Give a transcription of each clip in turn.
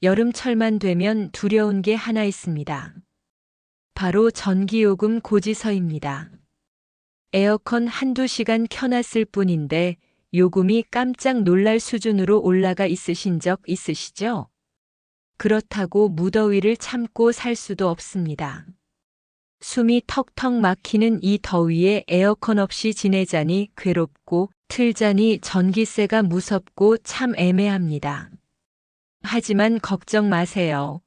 여름철만 되면 두려운 게 하나 있습니다. 바로 전기요금 고지서입니다. 에어컨 한두 시간 켜놨을 뿐인데 요금이 깜짝 놀랄 수준으로 올라가 있으신 적 있으시죠? 그렇다고 무더위를 참고 살 수도 없습니다. 숨이 턱턱 막히는 이 더위에 에어컨 없이 지내자니 괴롭고 틀자니 전기세가 무섭고 참 애매합니다. 하지만 걱정 마세요.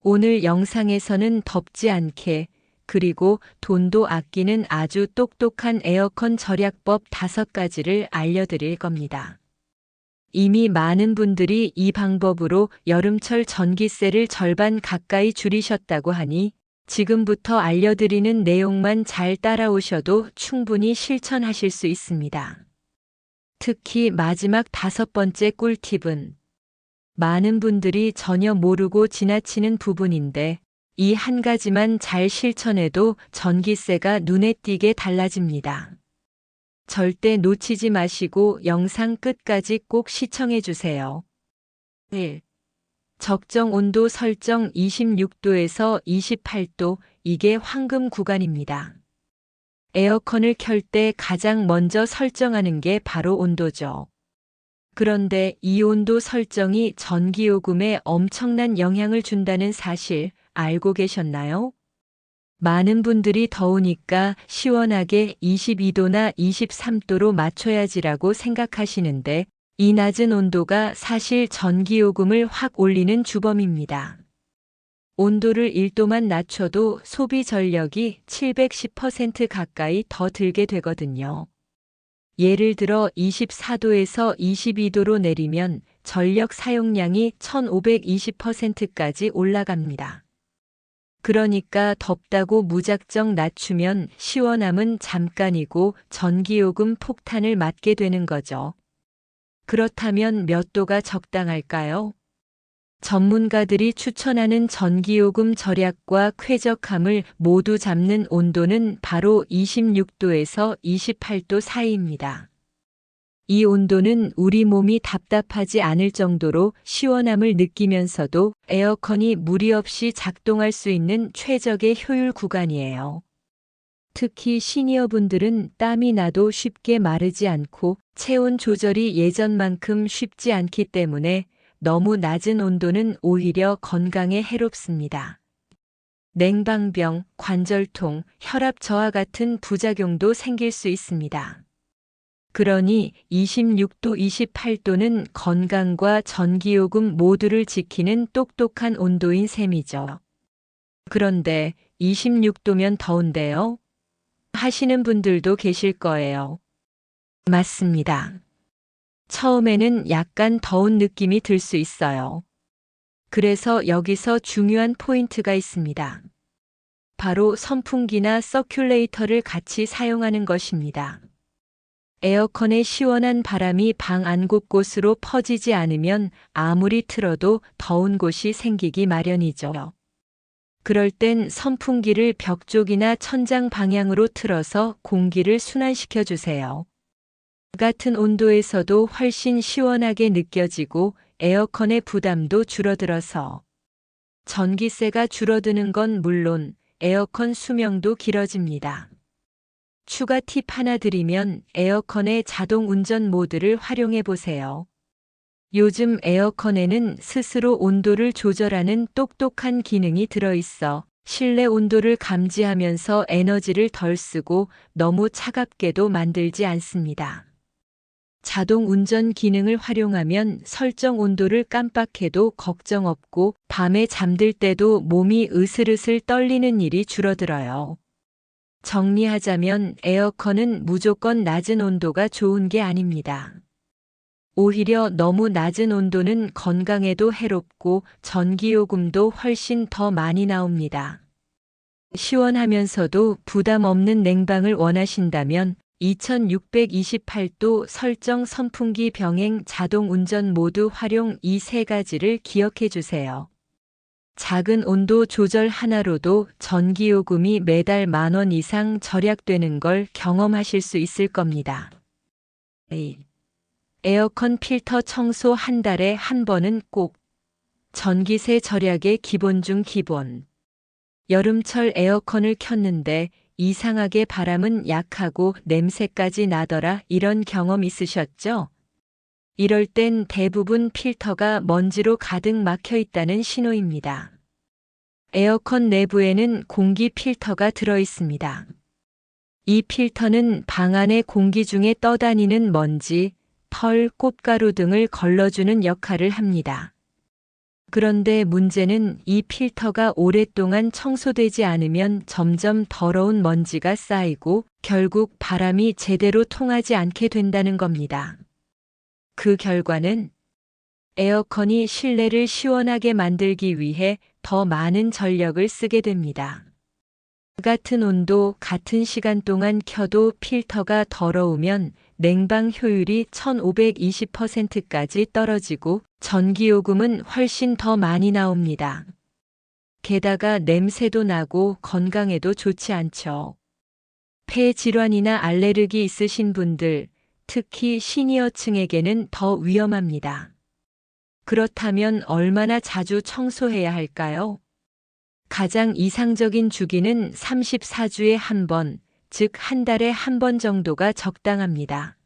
오늘 영상에서는 덥지 않게 그리고 돈도 아끼는 아주 똑똑한 에어컨 절약법 5가지를 알려드릴 겁니다. 이미 많은 분들이 이 방법으로 여름철 전기세를 절반 가까이 줄이셨다고 하니 지금부터 알려드리는 내용만 잘 따라오셔도 충분히 실천하실 수 있습니다. 특히 마지막 5번째 꿀팁은 많은 분들이 전혀 모르고 지나치는 부분인데 이 한 가지만 잘 실천해도 전기세가 눈에 띄게 달라집니다. 절대 놓치지 마시고 영상 끝까지 꼭 시청해 주세요. 1. 적정 온도 설정 26도에서 28도, 이게 황금 구간입니다. 에어컨을 켤 때 가장 먼저 설정하는 게 바로 온도죠. 그런데 이 온도 설정이 전기요금에 엄청난 영향을 준다는 사실 알고 계셨나요? 많은 분들이 더우니까 시원하게 22도나 23도로 맞춰야지라고 생각하시는데 이 낮은 온도가 사실 전기요금을 확 올리는 주범입니다. 온도를 1도만 낮춰도 소비 전력이 710% 가까이 더 들게 되거든요. 예를 들어 24도에서 22도로 내리면 전력 사용량이 1520%까지 올라갑니다. 그러니까 덥다고 무작정 낮추면 시원함은 잠깐이고 전기요금 폭탄을 맞게 되는 거죠. 그렇다면 몇 도가 적당할까요? 전문가들이 추천하는 전기요금 절약과 쾌적함을 모두 잡는 온도는 바로 26도에서 28도 사이입니다. 이 온도는 우리 몸이 답답하지 않을 정도로 시원함을 느끼면서도 에어컨이 무리 없이 작동할 수 있는 최적의 효율 구간이에요. 특히 시니어분들은 땀이 나도 쉽게 마르지 않고 체온 조절이 예전만큼 쉽지 않기 때문에 너무 낮은 온도는 오히려 건강에 해롭습니다. 냉방병, 관절통, 혈압 저하 같은 부작용도 생길 수 있습니다. 그러니 26도, 28도는 건강과 전기요금 모두를 지키는 똑똑한 온도인 셈이죠. 그런데 26도면 더운데요? 하시는 분들도 계실 거예요. 맞습니다. 처음에는 약간 더운 느낌이 들 수 있어요. 그래서 여기서 중요한 포인트가 있습니다. 바로 선풍기나 서큘레이터를 같이 사용하는 것입니다. 에어컨의 시원한 바람이 방 안 곳곳으로 퍼지지 않으면 아무리 틀어도 더운 곳이 생기기 마련이죠. 그럴 땐 선풍기를 벽 쪽이나 천장 방향으로 틀어서 공기를 순환시켜 주세요. 같은 온도에서도 훨씬 시원하게 느껴지고 에어컨의 부담도 줄어들어서 전기세가 줄어드는 건 물론 에어컨 수명도 길어집니다. 추가 팁 하나 드리면 에어컨의 자동 운전 모드를 활용해 보세요. 요즘 에어컨에는 스스로 온도를 조절하는 똑똑한 기능이 들어있어 실내 온도를 감지하면서 에너지를 덜 쓰고 너무 차갑게도 만들지 않습니다. 자동 운전 기능을 활용하면 설정 온도를 깜빡해도 걱정 없고 밤에 잠들 때도 몸이 으슬으슬 떨리는 일이 줄어들어요. 정리하자면 에어컨은 무조건 낮은 온도가 좋은 게 아닙니다. 오히려 너무 낮은 온도는 건강에도 해롭고 전기요금도 훨씬 더 많이 나옵니다. 시원하면서도 부담 없는 냉방을 원하신다면 2628도 설정 선풍기 병행 자동 운전 모드 활용 이 3가지를 기억해 주세요. 작은 온도 조절 하나로도 전기요금이 매달 10,000원 이상 절약되는 걸 경험하실 수 있을 겁니다. 에어컨 필터 청소 한 달에 한 번은 꼭. 전기세 절약의 기본 중 기본. 여름철 에어컨을 켰는데 이상하게 바람은 약하고 냄새까지 나더라. 이런 경험 있으셨죠? 이럴 땐 대부분 필터가 먼지로 가득 막혀 있다는 신호입니다. 에어컨 내부에는 공기 필터가 들어 있습니다. 이 필터는 방 안의 공기 중에 떠다니는 먼지, 털, 꽃가루 등을 걸러주는 역할을 합니다. 그런데 문제는 이 필터가 오랫동안 청소되지 않으면 점점 더러운 먼지가 쌓이고 결국 바람이 제대로 통하지 않게 된다는 겁니다. 그 결과는 에어컨이 실내를 시원하게 만들기 위해 더 많은 전력을 쓰게 됩니다. 같은 온도, 같은 시간 동안 켜도 필터가 더러우면 냉방 효율이 1520%까지 떨어지고 전기요금은 훨씬 더 많이 나옵니다. 게다가 냄새도 나고 건강에도 좋지 않죠. 폐 질환이나 알레르기 있으신 분들, 특히 시니어층에게는 더 위험합니다. 그렇다면 얼마나 자주 청소해야 할까요? 가장 이상적인 주기는 34주에 한 번, 즉 한 달에 한 번 정도가 적당합니다.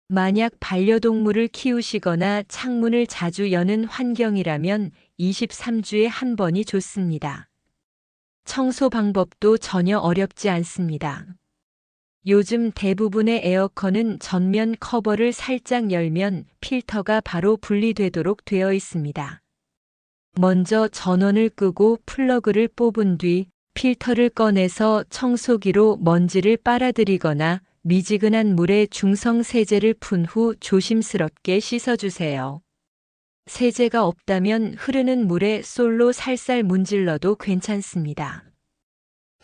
만약 반려동물을 키우시거나 창문을 자주 여는 환경이라면 23주에 한 번이 좋습니다. 청소 방법도 전혀 어렵지 않습니다. 요즘 대부분의 에어컨은 전면 커버를 살짝 열면 필터가 바로 분리되도록 되어 있습니다. 먼저 전원을 끄고 플러그를 뽑은 뒤 필터를 꺼내서 청소기로 먼지를 빨아들이거나 미지근한 물에 중성 세제를 푼 후 조심스럽게 씻어주세요. 세제가 없다면 흐르는 물에 솔로 살살 문질러도 괜찮습니다.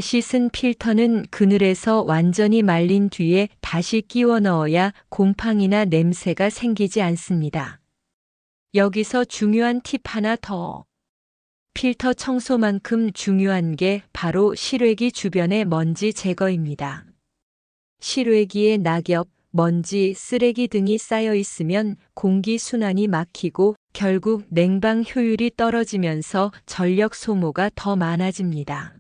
씻은 필터는 그늘에서 완전히 말린 뒤에 다시 끼워 넣어야 곰팡이나 냄새가 생기지 않습니다. 여기서 중요한 팁 하나 더. 필터 청소만큼 중요한 게 바로 실외기 주변의 먼지 제거입니다. 실외기에 낙엽, 먼지, 쓰레기 등이 쌓여 있으면 공기 순환이 막히고 결국 냉방 효율이 떨어지면서 전력 소모가 더 많아집니다.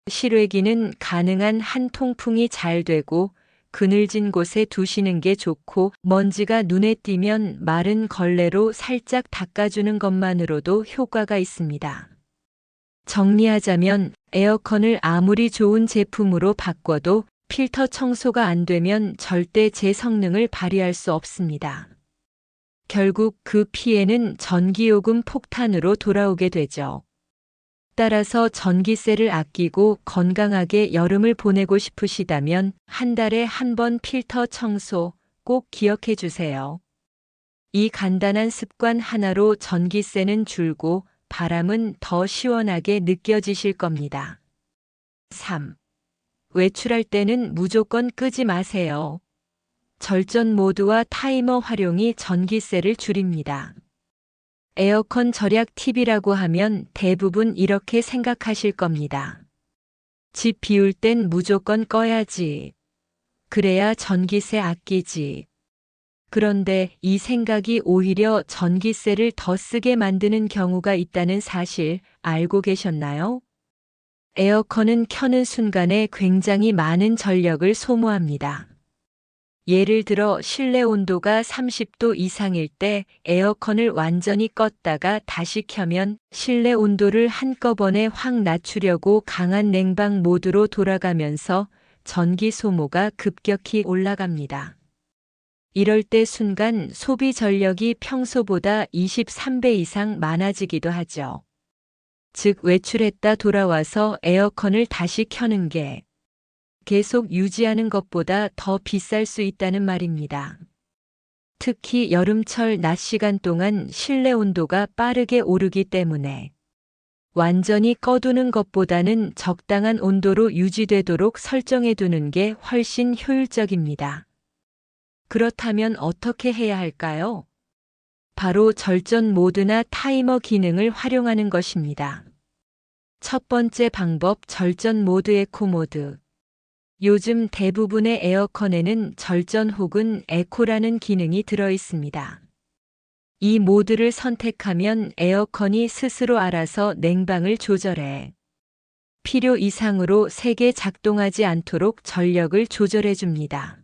실외기는 가능한 한 통풍이 잘 되고 그늘진 곳에 두시는 게 좋고 먼지가 눈에 띄면 마른 걸레로 살짝 닦아주는 것만으로도 효과가 있습니다. 정리하자면 에어컨을 아무리 좋은 제품으로 바꿔도 필터 청소가 안 되면 절대 제 성능을 발휘할 수 없습니다. 결국 그 피해는 전기요금 폭탄으로 돌아오게 되죠. 따라서 전기세를 아끼고 건강하게 여름을 보내고 싶으시다면 한 달에 한 번 필터 청소 꼭 기억해 주세요. 이 간단한 습관 하나로 전기세는 줄고 바람은 더 시원하게 느껴지실 겁니다. 3. 외출할 때는 무조건 끄지 마세요. 절전 모드와 타이머 활용이 전기세를 줄입니다. 에어컨 절약 팁이라고 하면 대부분 이렇게 생각하실 겁니다. 집 비울 땐 무조건 꺼야지. 그래야 전기세 아끼지. 그런데 이 생각이 오히려 전기세를 더 쓰게 만드는 경우가 있다는 사실 알고 계셨나요? 에어컨은 켜는 순간에 굉장히 많은 전력을 소모합니다. 예를 들어 실내 온도가 30도 이상일 때 에어컨을 완전히 껐다가 다시 켜면 실내 온도를 한꺼번에 확 낮추려고 강한 냉방 모드로 돌아가면서 전기 소모가 급격히 올라갑니다. 이럴 때 순간 소비 전력이 평소보다 23배 이상 많아지기도 하죠. 즉 외출했다 돌아와서 에어컨을 다시 켜는 게 계속 유지하는 것보다 더 비쌀 수 있다는 말입니다. 특히 여름철 낮 시간 동안 실내 온도가 빠르게 오르기 때문에 완전히 꺼두는 것보다는 적당한 온도로 유지되도록 설정해 두는 게 훨씬 효율적입니다. 그렇다면 어떻게 해야 할까요? 바로 절전 모드나 타이머 기능을 활용하는 것입니다. 첫 번째 방법 절전 모드 에코 모드. 요즘 대부분의 에어컨에는 절전 혹은 에코라는 기능이 들어 있습니다. 이 모드를 선택하면 에어컨이 스스로 알아서 냉방을 조절해 필요 이상으로 세게 작동하지 않도록 전력을 조절해 줍니다.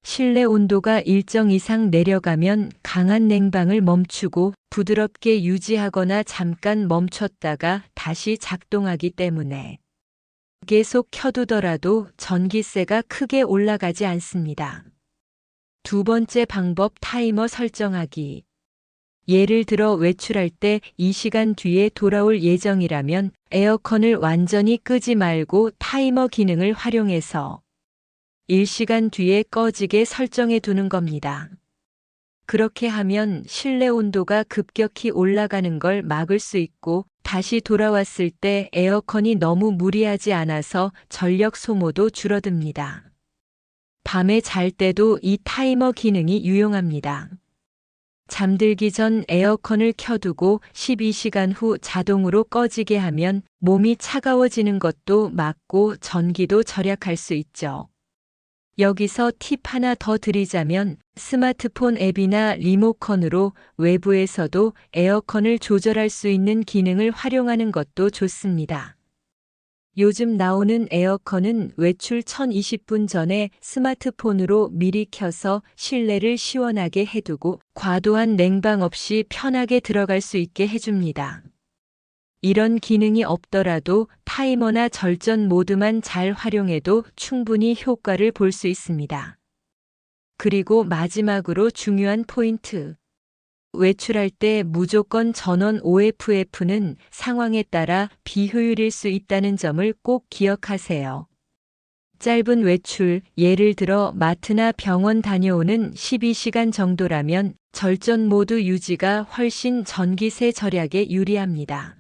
실내 온도가 일정 이상 내려가면 강한 냉방을 멈추고 부드럽게 유지하거나 잠깐 멈췄다가 다시 작동하기 때문에 계속 켜두더라도 전기세가 크게 올라가지 않습니다. 두 번째 방법 타이머 설정하기. 예를 들어 외출할 때 2시간 뒤에 돌아올 예정이라면 에어컨을 완전히 끄지 말고 타이머 기능을 활용해서 1시간 뒤에 꺼지게 설정해 두는 겁니다. 그렇게 하면 실내 온도가 급격히 올라가는 걸 막을 수 있고 다시 돌아왔을 때 에어컨이 너무 무리하지 않아서 전력 소모도 줄어듭니다. 밤에 잘 때도 이 타이머 기능이 유용합니다. 잠들기 전 에어컨을 켜두고 12시간 후 자동으로 꺼지게 하면 몸이 차가워지는 것도 막고 전기도 절약할 수 있죠. 여기서 팁 하나 더 드리자면 스마트폰 앱이나 리모컨으로 외부에서도 에어컨을 조절할 수 있는 기능을 활용하는 것도 좋습니다. 요즘 나오는 에어컨은 외출 1020분 전에 스마트폰으로 미리 켜서 실내를 시원하게 해두고 과도한 냉방 없이 편하게 들어갈 수 있게 해줍니다. 이런 기능이 없더라도 타이머나 절전 모드만 잘 활용해도 충분히 효과를 볼 수 있습니다. 그리고 마지막으로 중요한 포인트. 외출할 때 무조건 전원 OFF는 상황에 따라 비효율일 수 있다는 점을 꼭 기억하세요. 짧은 외출, 예를 들어 마트나 병원 다녀오는 12시간 정도라면 절전 모드 유지가 훨씬 전기세 절약에 유리합니다.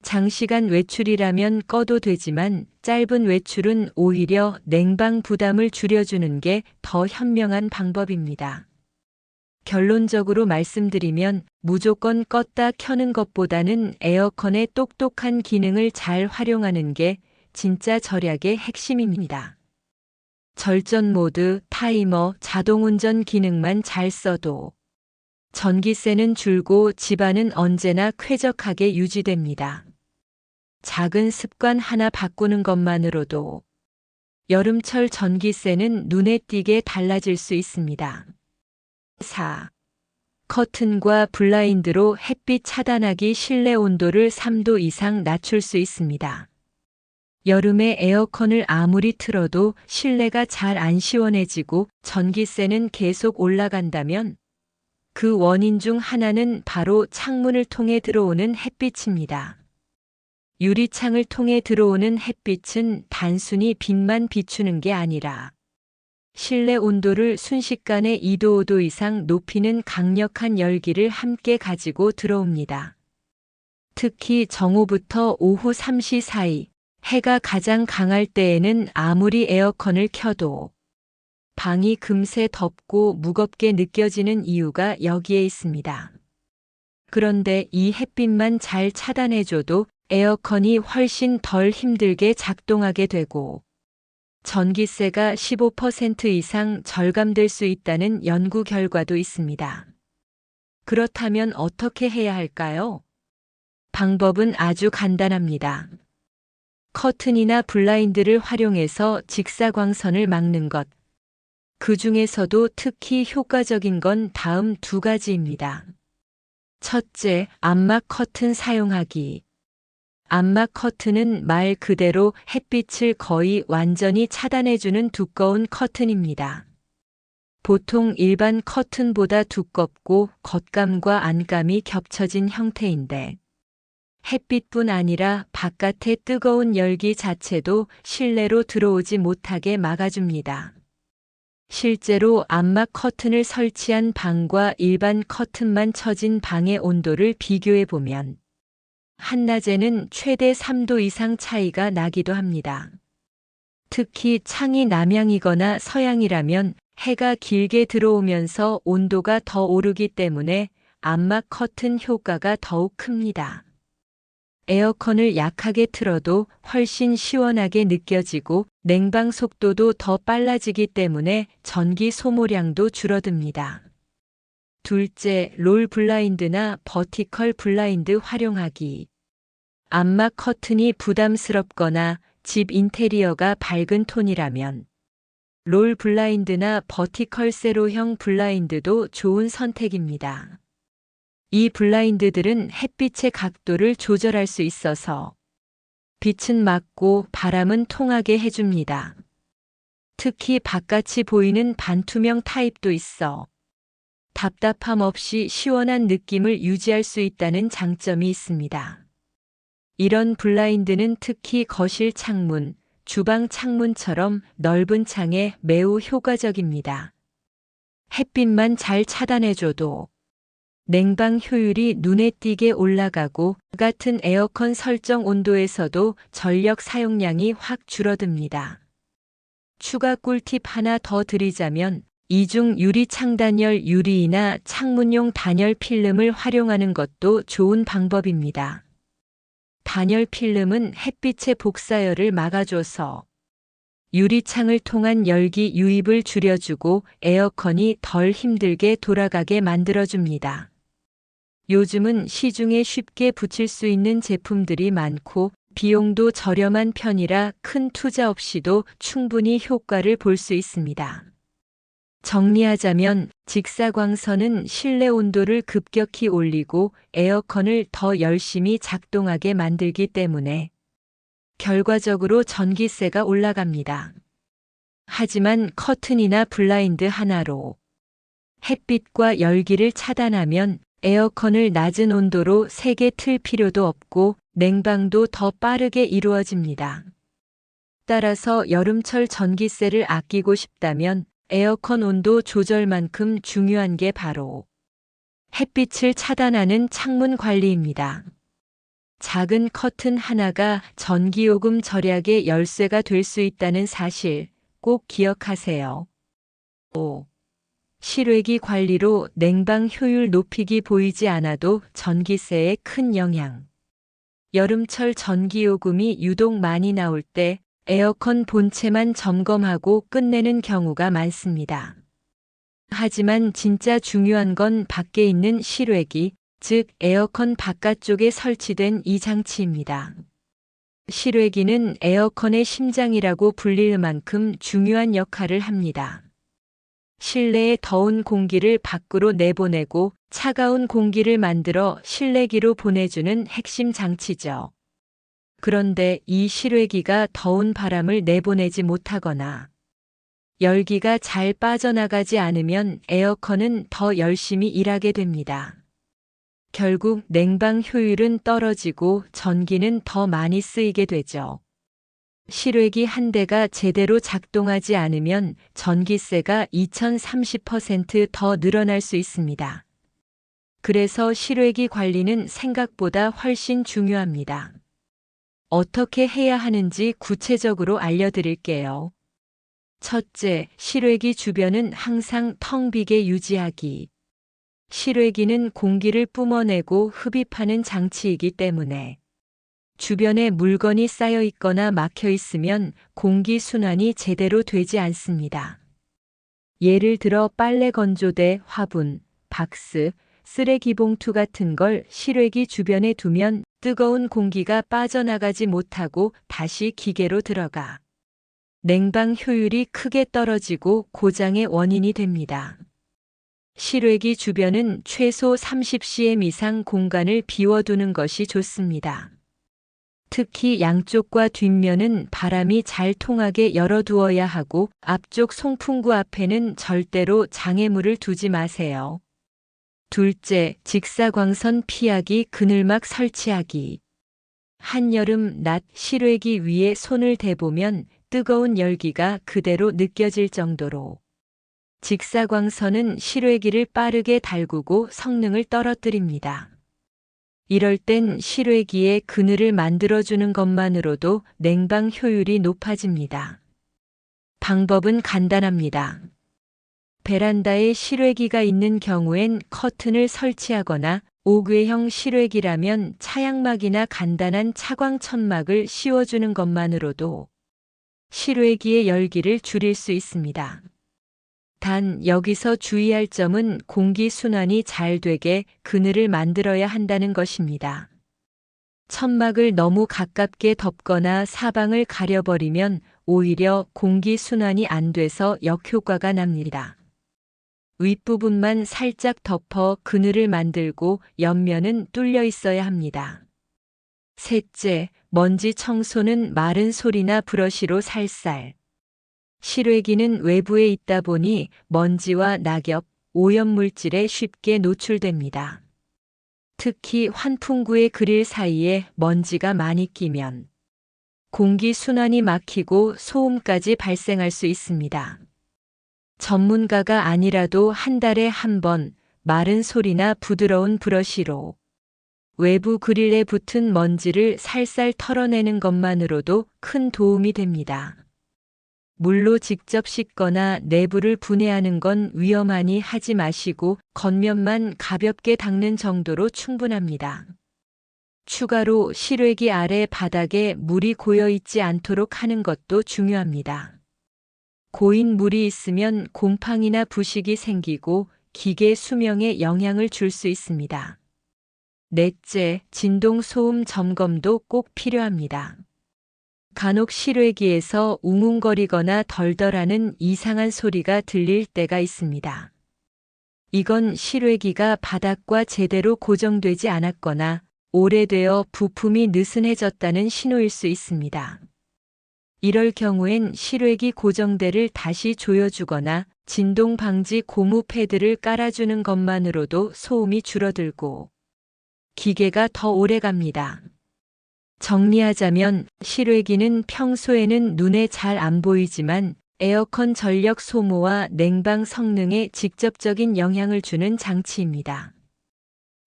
장시간 외출이라면 꺼도 되지만 짧은 외출은 오히려 냉방 부담을 줄여주는 게 더 현명한 방법입니다. 결론적으로 말씀드리면 무조건 껐다 켜는 것보다는 에어컨의 똑똑한 기능을 잘 활용하는 게 진짜 절약의 핵심입니다. 절전 모드, 타이머, 자동운전 기능만 잘 써도 전기세는 줄고 집안은 언제나 쾌적하게 유지됩니다. 작은 습관 하나 바꾸는 것만으로도 여름철 전기세는 눈에 띄게 달라질 수 있습니다. 4. 커튼과 블라인드로 햇빛 차단하기. 실내 온도를 3도 이상 낮출 수 있습니다. 여름에 에어컨을 아무리 틀어도 실내가 잘 안 시원해지고 전기세는 계속 올라간다면 그 원인 중 하나는 바로 창문을 통해 들어오는 햇빛입니다. 유리창을 통해 들어오는 햇빛은 단순히 빛만 비추는 게 아니라 실내 온도를 순식간에 2도 5도 이상 높이는 강력한 열기를 함께 가지고 들어옵니다. 특히 정오부터 오후 3시 사이 해가 가장 강할 때에는 아무리 에어컨을 켜도 방이 금세 덥고 무겁게 느껴지는 이유가 여기에 있습니다. 그런데 이 햇빛만 잘 차단해줘도 에어컨이 훨씬 덜 힘들게 작동하게 되고 전기세가 15% 이상 절감될 수 있다는 연구 결과도 있습니다. 그렇다면 어떻게 해야 할까요? 방법은 아주 간단합니다. 커튼이나 블라인드를 활용해서 직사광선을 막는 것. 그 중에서도 특히 효과적인 건 다음 두 가지입니다. 첫째, 암막 커튼 사용하기. 암막 커튼은 말 그대로 햇빛을 거의 완전히 차단해주는 두꺼운 커튼입니다. 보통 일반 커튼보다 두껍고 겉감과 안감이 겹쳐진 형태인데 햇빛뿐 아니라 바깥의 뜨거운 열기 자체도 실내로 들어오지 못하게 막아줍니다. 실제로 암막 커튼을 설치한 방과 일반 커튼만 쳐진 방의 온도를 비교해보면 한낮에는 최대 3도 이상 차이가 나기도 합니다. 특히 창이 남향이거나 서양이라면 해가 길게 들어오면서 온도가 더 오르기 때문에 암막 커튼 효과가 더욱 큽니다. 에어컨을 약하게 틀어도 훨씬 시원하게 느껴지고 냉방 속도도 더 빨라지기 때문에 전기 소모량도 줄어듭니다. 둘째, 롤 블라인드나 버티컬 블라인드 활용하기. 암막 커튼이 부담스럽거나 집 인테리어가 밝은 톤이라면 롤 블라인드나 버티컬 세로형 블라인드도 좋은 선택입니다. 이 블라인드들은 햇빛의 각도를 조절할 수 있어서 빛은 막고 바람은 통하게 해줍니다. 특히 바깥이 보이는 반투명 타입도 있어 답답함 없이 시원한 느낌을 유지할 수 있다는 장점이 있습니다. 이런 블라인드는 특히 거실 창문, 주방 창문처럼 넓은 창에 매우 효과적입니다. 햇빛만 잘 차단해줘도 냉방 효율이 눈에 띄게 올라가고 같은 에어컨 설정 온도에서도 전력 사용량이 확 줄어듭니다. 추가 꿀팁 하나 더 드리자면 이중 유리 창단열 유리이나 창문용 단열 필름을 활용하는 것도 좋은 방법입니다. 단열 필름은 햇빛의 복사열을 막아줘서 유리창을 통한 열기 유입을 줄여주고 에어컨이 덜 힘들게 돌아가게 만들어줍니다. 요즘은 시중에 쉽게 붙일 수 있는 제품들이 많고 비용도 저렴한 편이라 큰 투자 없이도 충분히 효과를 볼 수 있습니다. 정리하자면 직사광선은 실내 온도를 급격히 올리고 에어컨을 더 열심히 작동하게 만들기 때문에 결과적으로 전기세가 올라갑니다. 하지만 커튼이나 블라인드 하나로 햇빛과 열기를 차단하면 에어컨을 낮은 온도로 세게 틀 필요도 없고 냉방도 더 빠르게 이루어집니다. 따라서 여름철 전기세를 아끼고 싶다면 에어컨 온도 조절만큼 중요한 게 바로 햇빛을 차단하는 창문 관리입니다. 작은 커튼 하나가 전기요금 절약의 열쇠가 될 수 있다는 사실 꼭 기억하세요. 5. 실외기 관리로 냉방 효율 높이기 보이지 않아도 전기세에 큰 영향. 여름철 전기요금이 유독 많이 나올 때 에어컨 본체만 점검하고 끝내는 경우가 많습니다. 하지만 진짜 중요한 건 밖에 있는 실외기, 즉 에어컨 바깥쪽에 설치된 이 장치입니다. 실외기는 에어컨의 심장이라고 불릴 만큼 중요한 역할을 합니다. 실내의 더운 공기를 밖으로 내보내고 차가운 공기를 만들어 실내기로 보내주는 핵심 장치죠. 그런데 이 실외기가 더운 바람을 내보내지 못하거나 열기가 잘 빠져나가지 않으면 에어컨은 더 열심히 일하게 됩니다. 결국 냉방 효율은 떨어지고 전기는 더 많이 쓰이게 되죠. 실외기 한 대가 제대로 작동하지 않으면 전기세가 2030% 더 늘어날 수 있습니다. 그래서 실외기 관리는 생각보다 훨씬 중요합니다. 어떻게 해야 하는지 구체적으로 알려드릴게요. 첫째, 실외기 주변은 항상 텅 비게 유지하기. 실외기는 공기를 뿜어내고 흡입하는 장치이기 때문에 주변에 물건이 쌓여 있거나 막혀 있으면 공기 순환이 제대로 되지 않습니다. 예를 들어 빨래 건조대, 화분, 박스, 쓰레기 봉투 같은 걸 실외기 주변에 두면 뜨거운 공기가 빠져나가지 못하고 다시 기계로 들어가 냉방 효율이 크게 떨어지고 고장의 원인이 됩니다. 실외기 주변은 최소 30cm 이상 공간을 비워두는 것이 좋습니다. 특히 양쪽과 뒷면은 바람이 잘 통하게 열어두어야 하고 앞쪽 송풍구 앞에는 절대로 장애물을 두지 마세요. 둘째, 직사광선 피하기 그늘막 설치하기. 한여름 낮 실외기 위에 손을 대보면 뜨거운 열기가 그대로 느껴질 정도로 직사광선은 실외기를 빠르게 달구고 성능을 떨어뜨립니다. 이럴 땐 실외기에 그늘을 만들어주는 것만으로도 냉방 효율이 높아집니다. 방법은 간단합니다. 베란다에 실외기가 있는 경우엔 커튼을 설치하거나 옥외형 실외기라면 차양막이나 간단한 차광 천막을 씌워주는 것만으로도 실외기의 열기를 줄일 수 있습니다. 단 여기서 주의할 점은 공기순환이 잘 되게 그늘을 만들어야 한다는 것입니다. 천막을 너무 가깝게 덮거나 사방을 가려버리면 오히려 공기순환이 안 돼서 역효과가 납니다. 윗부분만 살짝 덮어 그늘을 만들고 옆면은 뚫려 있어야 합니다. 셋째, 먼지 청소는 마른 솔이나 브러쉬로 살살. 실외기는 외부에 있다 보니 먼지와 낙엽, 오염물질에 쉽게 노출됩니다. 특히 환풍구의 그릴 사이에 먼지가 많이 끼면 공기 순환이 막히고 소음까지 발생할 수 있습니다. 전문가가 아니라도 한 달에 한 번 마른 솔이나 부드러운 브러쉬로 외부 그릴에 붙은 먼지를 살살 털어내는 것만으로도 큰 도움이 됩니다. 물로 직접 씻거나 내부를 분해하는 건 위험하니 하지 마시고 겉면만 가볍게 닦는 정도로 충분합니다. 추가로 실외기 아래 바닥에 물이 고여 있지 않도록 하는 것도 중요합니다. 고인 물이 있으면 곰팡이나 부식이 생기고 기계 수명에 영향을 줄 수 있습니다. 넷째, 진동 소음 점검도 꼭 필요합니다. 간혹 실외기에서 웅웅거리거나 덜덜하는 이상한 소리가 들릴 때가 있습니다. 이건 실외기가 바닥과 제대로 고정되지 않았거나 오래되어 부품이 느슨해졌다는 신호일 수 있습니다. 이럴 경우엔 실외기 고정대를 다시 조여주거나 진동 방지 고무 패드를 깔아주는 것만으로도 소음이 줄어들고 기계가 더 오래 갑니다. 정리하자면 실외기는 평소에는 눈에 잘 안 보이지만 에어컨 전력 소모와 냉방 성능에 직접적인 영향을 주는 장치입니다.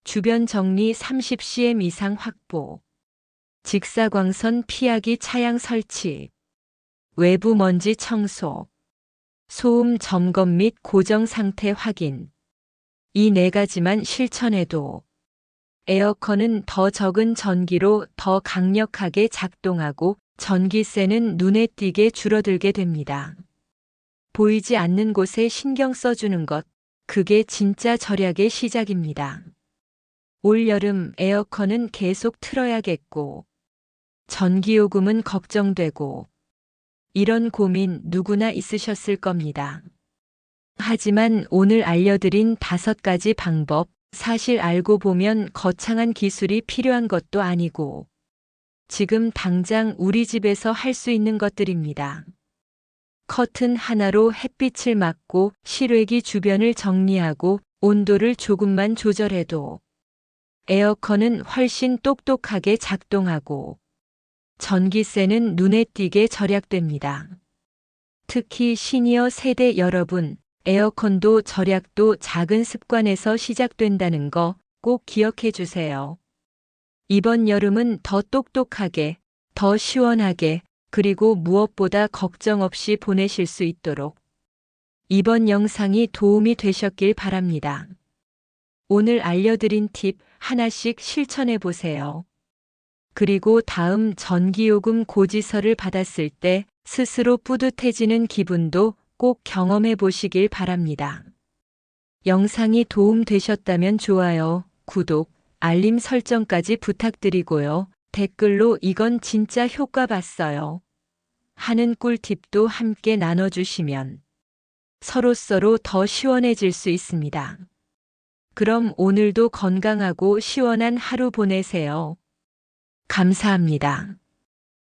주변 정리 30cm 이상 확보, 직사광선 피하기 차양 설치, 외부 먼지 청소, 소음 점검 및 고정 상태 확인. 이 네 가지만 실천해도 에어컨은 더 적은 전기로 더 강력하게 작동하고 전기세는 눈에 띄게 줄어들게 됩니다. 보이지 않는 곳에 신경 써주는 것, 그게 진짜 절약의 시작입니다. 올여름 에어컨은 계속 틀어야겠고, 전기요금은 걱정되고, 이런 고민 누구나 있으셨을 겁니다. 하지만 오늘 알려드린 5가지 방법, 사실 알고 보면 거창한 기술이 필요한 것도 아니고 지금 당장 우리 집에서 할 수 있는 것들입니다. 커튼 하나로 햇빛을 막고 실외기 주변을 정리하고 온도를 조금만 조절해도 에어컨은 훨씬 똑똑하게 작동하고 전기세는 눈에 띄게 절약됩니다. 특히 시니어 세대 여러분, 에어컨도 절약도 작은 습관에서 시작된다는 거 꼭 기억해 주세요. 이번 여름은 더 똑똑하게, 더 시원하게, 그리고 무엇보다 걱정 없이 보내실 수 있도록 이번 영상이 도움이 되셨길 바랍니다. 오늘 알려드린 팁 하나씩 실천해 보세요. 그리고 다음 전기요금 고지서를 받았을 때 스스로 뿌듯해지는 기분도 꼭 경험해 보시길 바랍니다. 영상이 도움되셨다면 좋아요, 구독, 알림 설정까지 부탁드리고요. 댓글로 이건 진짜 효과 봤어요 하는 꿀팁도 함께 나눠주시면 서로서로 더 시원해질 수 있습니다. 그럼 오늘도 건강하고 시원한 하루 보내세요. 감사합니다.